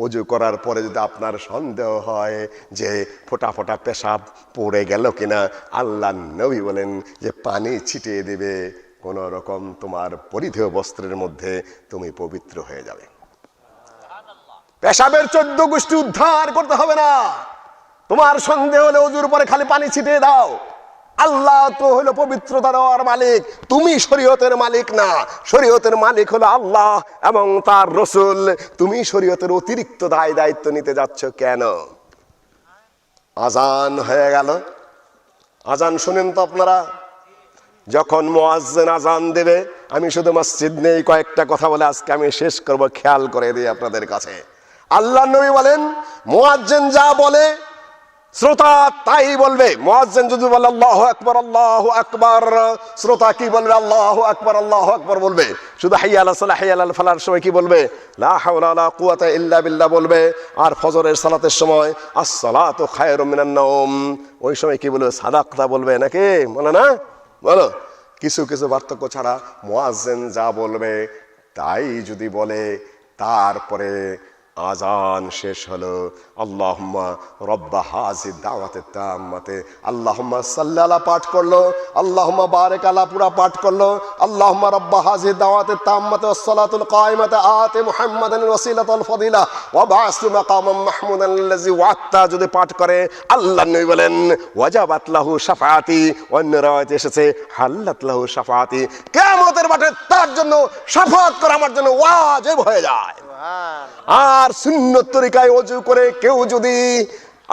অজু করার পরে যদি আপনার সন্দেহ হয় যে ফোঁটা ফোঁটা পেশাব পড়ে গেল কিনা, আল্লাহ নবী বলেন যে পানি ছিটিয়ে দিবে, কোন রকম তোমার পরিধেয় বস্ত্রের মধ্যে তুমি পবিত্র হয়ে যাবে। পেশাবের 14 গোষ্ঠী উদ্ধার করতে হবে না। তোমার সন্দেহ হলে অজুর পরে খালি পানি ছিটিয়ে দাও। আল্লাহ তো হলো পবিত্রতা দেওয়ার মালিক, তুমি শরীয়তের মালিক না। শরীয়তের মালিক হলো আল্লাহ এবং তার রসুল। তুমি শরীয়তের অতিরিক্ত দায় দায়িত্ব নিতে যাচ্ছ কেন? আজান হয়ে গেল, আজান শুনেন তো আপনারা। যখন মুয়াজ্জিন আজান দেবে, আমি শুধু মসজিদ নেই কয়েকটা কথা বলে আজকে আমি শেষ করব, খেয়াল করে দিই আপনাদের কাছে। আল্লাহ নবী বলেন মুয়াজ্জিন যা বলে শ্রোতা তাই বলবে। মুয়াজ্জিন যদি বলে আল্লাহু আকবার আল্লাহু আকবার, শ্রোতা কি বলবে? আল্লাহু আকবার বলবে। শুধু হাইয়া আলাস সালাহ হাইয়া আলাল ফালাহর সময় কি বলবে? লা হাওলা ওয়ালা কুওয়াতা ইল্লা বিল্লাহ বলবে। আর ফজরের সালাতের সময় আস-সালাতু খায়রুম মিনান নাওম, ওই সময় কি বলবে? সাদাকতা বলবে নাকি? বলে না? বলো। কিছু কিছু পার্থক্য ছাড়া মুয়াজ্জিন যা বলবে তাই যদি বলে, তারপরে আজান শেষ হলো, আল্লাহুম্মা রব্বা হাযিহি দাওয়াতি তাম্মাতি, আল্লাহুম্মা সাল্লি আলা পাঠ করলো, আল্লাহুম্মা বারিক আলা পুরা পাঠ করলো, আল্লাহুম্মা রব্বা হাযিহি দাওয়াতি তাম্মাতি ওয়াস সালাতুল কায়িমাতি আতি মুহাম্মাদান ওয়াসিলাতাল ফাদিলা ওয়া বা'সু মাকামান মাহমুদান আল্লাযী ওয়া'আদতা যদি পাঠ করে, আল্লাহর নবী বলেন ওয়াজাবাত লাহু শাফাআতি, অন্য রাওয়ায়াতে এসেছে হাল্লাত লাহু শাফাআতি, কিয়ামতের মাঠে তার জন্য শাফাআত করা আমার জন্য ওয়াজিব হয়ে যায়। আর সুন্নত তরিকায় ওযু করে কেউ যদি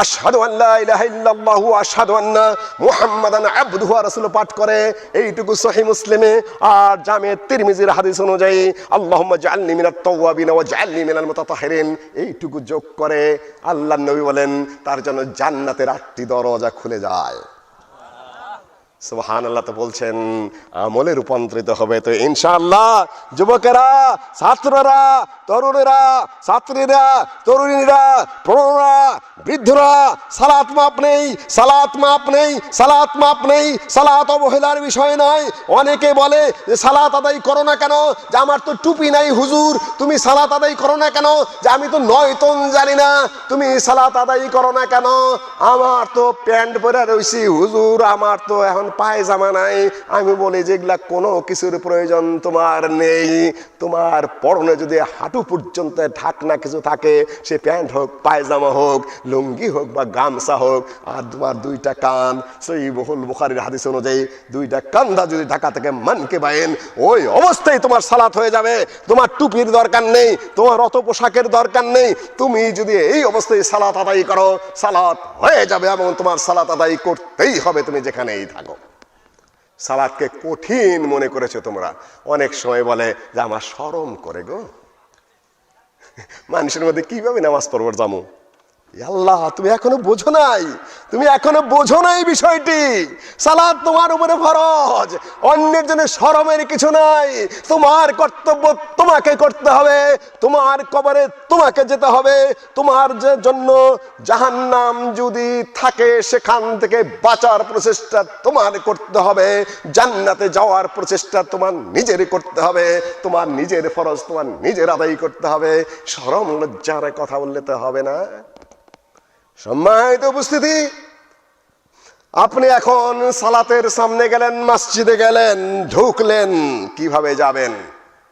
আশহাদু আল্লা ইলাহা ইল্লাল্লাহু ওয়া আশহাদু আন্না মুহাম্মাদান আবদুহু ওয়া রাসূলুহু পাঠ করে, এইটুকু সহিহ মুসলিমে আর জামে তিরমিজির হাদিস অনুযায়ী আল্লাহুম্মা জাআলনি মিনাত তাওয়াবিন ওয়া জাআলনি মিনাল মুতাতাহহিরিন, এইটুকু যোগ করে আল্লাহর নবী বলেন তার জন্য জান্নাতের 8টি দরজা খুলে যায়। সুবহানাল্লাহ। তো বলছেন আমলে রূপান্তরিত হবে। তো ইনশাআল্লাহ যুবকেরা, ছাত্ররা, তরুণেরা, ছাত্রীরা, তরুণীরা, প্রৌঢ়রা, বৃদ্ধরা, সালাত মাপ নেই, সালাত মাপ নেই, সালাত মাপ নেই। সালাত অবহেলার বিষয় নয়। অনেকে বলে যে সালাত আদায় করো না কেন? যে আমার তো টুপি নাই হুজুর, তুমি সালাত আদায় করো না কেন? যে আমি তো নয়তন জানি না, তুমি সালাত আদায় করো না কেন? আমার তো প্যান্ট পরে রইছি হুজুর, আমার তো এখন পায়জামা নাই। আমি বলি যেগুলা কোনো কিছুর প্রয়োজন তোমার নেই। তোমার পরনে যদি হাঁটু পর্যন্ত ঢাকনা কিছু থাকে, সে প্যান্ট হোক, পায়জামা হোক, লুঙ্গি হোক বা গামছা হোক, আর তোমার 2টা কান, সহিহ বুখারীর হাদিস অনুযায়ী 2টা কান্ধা যদি ঢাকা থেকে মানকে বাইন, ওই অবস্থায় তোমার সালাত হয়ে যাবে। তোমার টুপির দরকার নেই, তোমার অত পোশাকের দরকার নেই। তুমি যদি এই অবস্থায় সালাত আদায় করো, সালাত হয়ে যাবে এবং তোমার সালাত আদায় করতেই হবে তুমি যেখানেই থাকো। সালাতকে কঠিন মনে করেছো তোমরা। অনেক সময় বলে যে আমার শরম করে গো, মানুষের মধ্যে কিভাবে নামাজ পড়বার জামু। আল্লাহ, তুমি এখনো বোঝো নাই, তুমি এখনো বোঝো নাই বিষয়টি। সালাত তোমার উপরে ফরজ, অন্যের জন্য শরমের কিছু নাই। তোমার কর্তব্য তোমাকে করতে হবে, তোমার কবরে তোমাকে যেতে হবে। তোমার যে জন্য জাহান্নাম যদি থাকে, সেখান থেকে বাঁচার প্রচেষ্টা তোমার করতে হবে। জান্নাতে যাওয়ার প্রচেষ্টা তোমার নিজের করতে হবে। তোমার নিজের ফরজ তোমার নিজের আদায় করতে হবে। শরম লজ্জার কথা বললে তো হবে না। সম্মানিত উপস্থিতি, আপনি এখন সালাতের সামনে গেলেন, মসজিদে গেলেন, ঢুকলেন, কিভাবে যাবেন?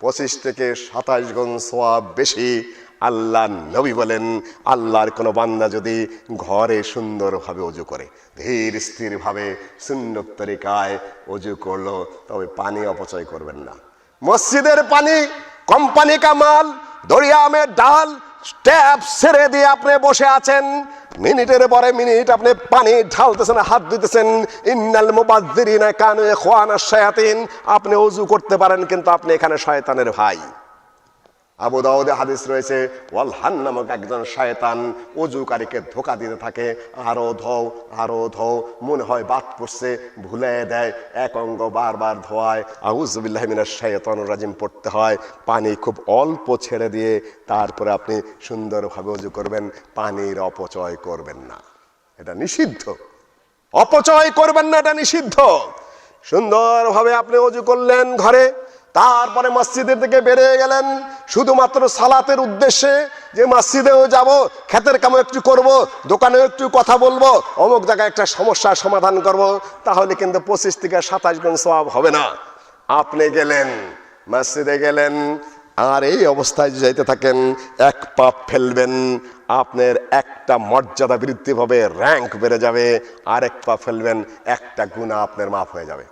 25 থেকে 27 গুণ সওয়াব বেশি। আল্লাহ নবী বলেন আল্লাহর কোনো বান্দা যদি ঘরে সুন্দরভাবে ওযু করে, ধীর স্থির ভাবে সুন্নত তরিকায় ওযু করলো, তবে পানি অপচয় করবেন না। মসজিদের পানি কোম্পানি কা মাল, দরিয়া মে ডাল, ট্যাপ ছেড়ে দিয়ে আপনি বসে আছেন, মিনিটের পরে মিনিট আপনি পানি ঢালতেছেন, হাত ধুইতেছেন। ইন্নাল মুবাযযিরিনা কানু ইখওয়ানাশ শায়াতিন, আপনি ওযু করতে পারেন কিন্তু আপনি এখানে শয়তানের ভাই। আবু দাউদে হাদিস রয়েছে, ওয়ালহান নামক একজন শয়তান ওযুকারীকে ধোঁকা দিতে থাকে, আরো ধোও আরো ধোও, মনে হয় বাত পড়ছে, ভুলে দেয়, এক অঙ্গ বারবার ধোয়ায়, আউযু বিল্লাহি মিনাশ শাইতানির রাজিম পড়তে হয়। পানি খুব অল্প ছেড়ে দিয়ে তারপরে আপনি সুন্দরভাবে ওযু করবেন। পানির অপচয় করবেন না, এটা নিষিদ্ধ। অপচয় করবেন না, এটা নিষিদ্ধ। সুন্দরভাবে আপনি ওযু করলেন ঘরে, তারপরে মসজিদের দিকে বেরিয়ে গেলেন শুধুমাত্র সালাতের উদ্দেশ্যে, যে মসজিদেও যাব, ক্ষেতের কামও একটু করব, দোকানেও একটু কথা বলবো, অমুক জায়গায় একটা সমস্যার সমাধান করব, তাহলে কিন্তু 25 থেকে 27 গুণ সওয়াব হবে না। আপনি গেলেন, মসজিদে গেলেন, আর এই অবস্থায় যাইতে থাকেন, এক পাপ ফেলবেন, আপনার একটা মর্যাদা বৃদ্ধি হবে, র্যাঙ্ক বেড়ে যাবে, আর এক পাপ ফেলবেন, একটা গুনাহ আপনার মাফ হয়ে যাবে।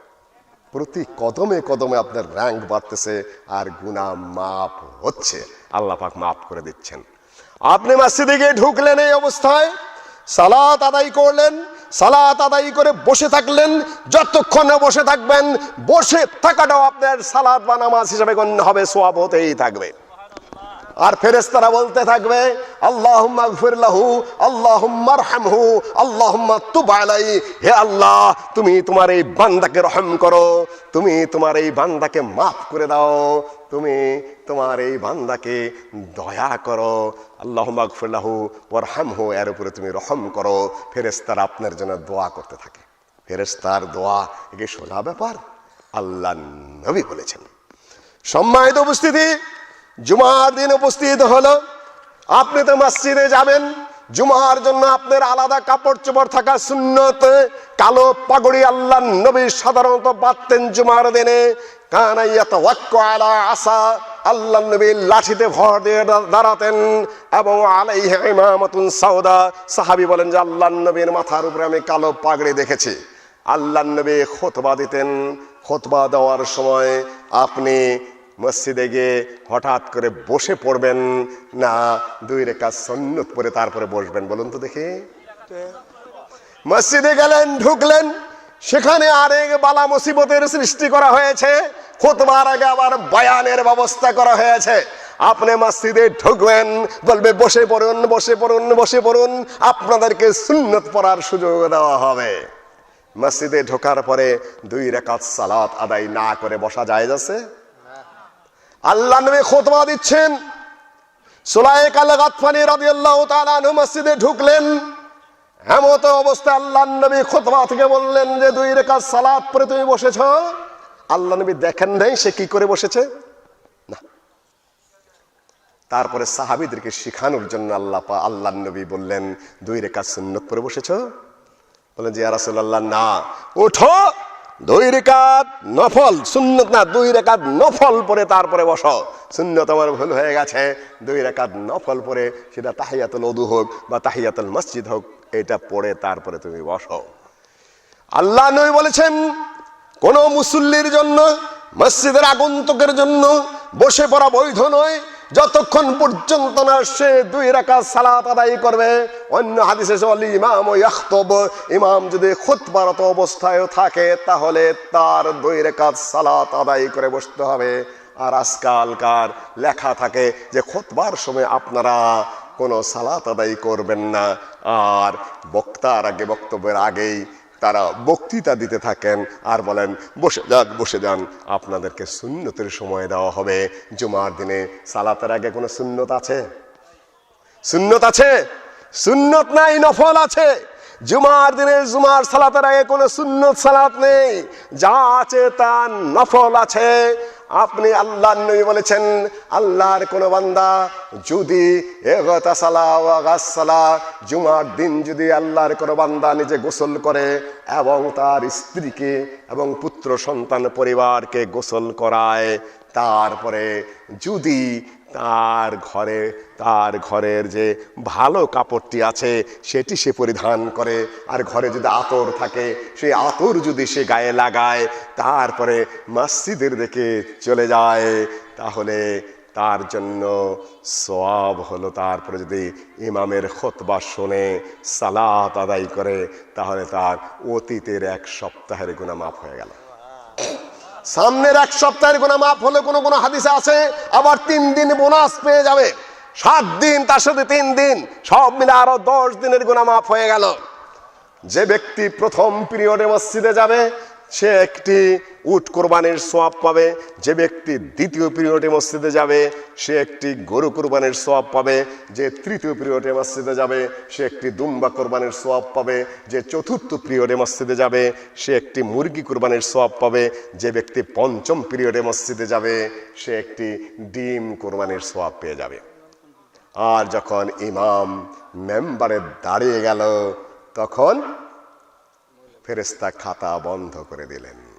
প্রতি কদমে কদমে আপনার র্যাঙ্ক বাড়তেছে আর গুনাহ মাফ হচ্ছে, আল্লাহ পাক মাফ করে দিচ্ছেন। আপনি মসজিদে গিয়ে ঢুকলেন, এই অবস্থায় সালাত আদায় করলেন, সালাত আদায় করে বসে থাকলেন, যতক্ষণ বসে থাকবেন, বসে থাকাটাও আপনার সালাত বা নামাজ হিসাবে গণ্য হবে, সওয়াব হতেই থাকবে। আর ফেরেশতারা বলতে থাকবে, আল্লাহুম্মা গফির লাহু, আল্লাহুম্মা আরহামহু, আল্লাহুম্মা তুব আলাইহি, হে আল্লাহ তুমি তোমার এই বান্দাকে রহম করো, তুমি তোমার এই বান্দাকে মাফ করে দাও, তুমি তোমার এই বান্দাকে দয়া করো, আল্লাহুম্মা গফির লাহু ওয়ারহামহু, এর উপরে তুমি রহম করো। ফেরেশতারা আপনার জন্য দোয়া করতে থাকে। ফেরেশতার দোয়া একে সোজা ব্যাপার, আল্লাহ নবী বলেছেন। সম্মানিত উপস্থিতি, জুমার দিন উপস্থিত হলো, আপনি তো মসজিদে যাবেন, জুমার জন্য আপনার আলাদা কাপড় চোপড় থাকা সুন্নত। কালো পাগড়ি আল্লাহ নবী সাধারণত বাঁধতেন জুমার দিনে। কানা ইয়াতাওয়াক্কু আলা আসা, আল্লাহ নবী লাঠিতে ভর দিয়ে দাঁড়াতেন, এবং আলাইহি ইমামাতুন সাউদা, সাহাবী বলেন যে আল্লাহ নবীর মাথার উপরে আমি কালো পাগড়ি দেখেছি। আল্লাহ নবী খুতবা দিতেন, খুতবা দেওয়ার সময় আপনি মসজিদে গিয়ে হঠাৎ করে বসে পড়বেন না, 2 রাকাত সুন্নত পড়ে তারপরে বসবেন? বলুন তো দেখি। মসজিদে গেলেন, ঢুকলেন, সেখানে আরেক বালা মুসিবতের সৃষ্টি করা হয়েছে, খুতবার আগে আবার বয়ানের ব্যবস্থা করা হয়েছে। আপনি মসজিদে ঢুকবেন, বলবে বসে পড়ুন, বসে পড়ুন, বসে পড়ুন, আপনাদেরকে সুন্নত পড়ার সুযোগ দেওয়া হবে। মসজিদে ঢোকার পরে 2 রাকাত সালাত আদায় না করে বসা জায়েজ আছে? আল্লাহ নবী খুতবা দিচ্ছেন, সুলাইক আল গাতফানি রাদিয়াল্লাহু তাআলা আনহু মসজিদে ঢুকলেন, এমত অবস্থায় আল্লাহ নবী খুতবা থেকে বললেন যে 2 রাকাত সালাত পড়ে তুমি বসেছো। আল্লাহ নবী দেখেন নাই সে কি করে বসেছে না। তারপরে সাহাবীদেরকে শিখানোর জন্য আল্লাহ নবী বললেন 2 রাকাত সুন্নত পড়ে বসেছো? বলেন যে ইয়া রাসূলুল্লাহ না, ওঠো, 2 রাকাত নফল, সুন্নত না, 2 রাকাত নফল পড়ে তারপরে বসো। সুন্নত আমার ভুল হয়ে গেছে, 2 রাকাত নফল পড়ে, সেটা তাহিয়াতুল ওযু হোক বা তাহিয়াতুল মসজিদ হোক, এটা পড়ে তারপরে তুমি বসো। আল্লাহ নবী বলেছেন কোন মুসল্লির জন্য, মসজিদের আগন্তুকের জন্য বসে পড়া বৈধ নয় যতক্ষণ পর্যন্ত না সে 2 রাকাত সালাত আদায় করবে। অন্য হাদিসে বলে ইমাম ইয়াখতুব, ইমাম যদি খুতবারত অবস্থায় থাকে তাহলে তার 2 রাকাত সালাত আদায় করে বসতে হবে। আর আজকালকার লেখা থাকে যে খুতবার সময় আপনারা কোনো সালাত আদায় করবেন না, আর বক্তার আগে, বক্তব্যের আগেই তারা বক্তৃতা দিতে থাকেন আর বলেন বসে যান, বসে যান, আপনাদেরকে সুন্নতের সময় দেওয়া হবে। জুমার দিনে সালাতের আগে কোনো সুন্নত আছে? সুন্নত আছে? সুন্নত নাই, নফল আছে। জুমার দিনে জুমার সালাতের আগে কোনো সুন্নত সালাত নেই, যা আছে তা নফল আছে। আপনি আল্লাহর নবী বলেছেন আল্লাহর কোন বান্দা যদি ইগতাসালা ওয়া গাসসালা, জুমার দিন যদি আল্লাহর কোন বান্দা নিজে গোসল করে এবং তার স্ত্রীকে এবং পুত্র সন্তান পরিবারকে গোসল করায়, তারপরে যদি তার ঘরের যে ভালো কাপড়টি আছে সেটি সে পরিধান করে, আর ঘরে যদি আতর থাকে সেই আতর যদি সে গায়ে লাগায়, তারপরে মসজিদের দিকে চলে যায়, তাহলে তার জন্য সওয়াব হলো। তারপরে যদি ইমামের খুতবা শুনে সালাত আদায় করে, তাহলে তার অতীতের 1 সপ্তাহের গুনাহ মাফ হয়ে গেল। সামনের 1 সপ্তাহের গুনাহ মাফ হলে কোনো কোনো হাদিসে আছে আবার 3 দিন বোনাস পেয়ে যাবে। 7 দিন তার সাথে 3 দিন, সব মিলে আরো 10 দিনের গুনাহ মাফ হয়ে গেল। যে ব্যক্তি প্রথম পিরিয়ডে মসজিদে যাবে সে একটি উট কোরবানির সওয়াব পাবে। যে ব্যক্তি দ্বিতীয় পিরিয়ডে মসজিদে যাবে সে একটি গরু কোরবানির সওয়াব পাবে। যে তৃতীয় পিরিয়ডে মসজিদে যাবে সে একটি দুম্বা কোরবানির সওয়াব পাবে। যে চতুর্থ পিরিয়ডে মসজিদে যাবে সে একটি মুরগি কোরবানির সওয়াব পাবে। যে ব্যক্তি পঞ্চম পিরিয়ডে মসজিদে যাবে সে একটি ডিম কোরবানির সওয়াব পেয়ে যাবে। আর যখন ইমাম মেম্বারে দাঁড়িয়ে গেল তখন ফেরেশতা খাতা বন্ধ করে দিলেন।